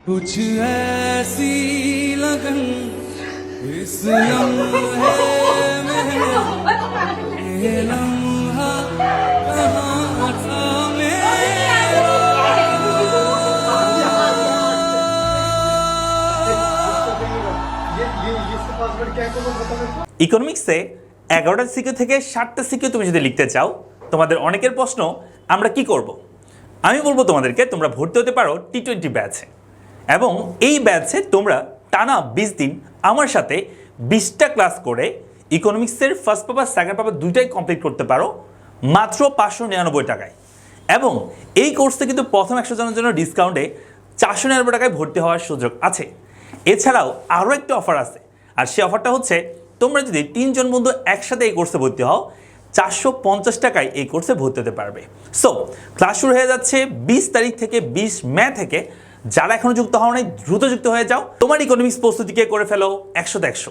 कुछ ऐसी लगन इस लम्हे में ये लम्हा कहाँ था ইকোনমিক্সে 11টা সিকিউ থেকে 7টা সিকিউ তুমি যদি লিখতে চাও, তোমাদের অনেকের প্রশ্ন আমরা কি করব। আমি বলবো তোমাদেরকে তোমরা ভর্তি হতে পারো T20 ব্যাচে, এবং এই ব্যাচে তোমরা টানা 20 দিন আমার সাথে 20টা ক্লাস করে ইকোনমিক্সের ফার্স্ট পেপার সেকেন্ড পেপার দুইটাই কমপ্লিট করতে পারো মাত্র 599 টাকায়। এবং এই কোর্সে কিন্তু প্রথম 100 জনের জন্য ডিসকাউন্টে 499 টাকায় ভর্তি হওয়ার সুযোগ আছে। এছাড়াও আরও একটা অফার আছে, আর সেই অফারটা হচ্ছে তোমরা যদি 3 জন বন্ধু একসাথে এই কোর্সে ভর্তি হও 450 টাকায় এই কোর্সে ভর্তি হতে পারবে। সো ক্লাস শুরু হয়ে যাচ্ছে 20 তারিখ থেকে 20 মে থেকে। যারা এখনো যুক্ত হও নাই দ্রুত যুক্ত হয়ে যাও, তোমার ইকোনমিক্স প্রস্তুতিকে করে ফেলো 100-100।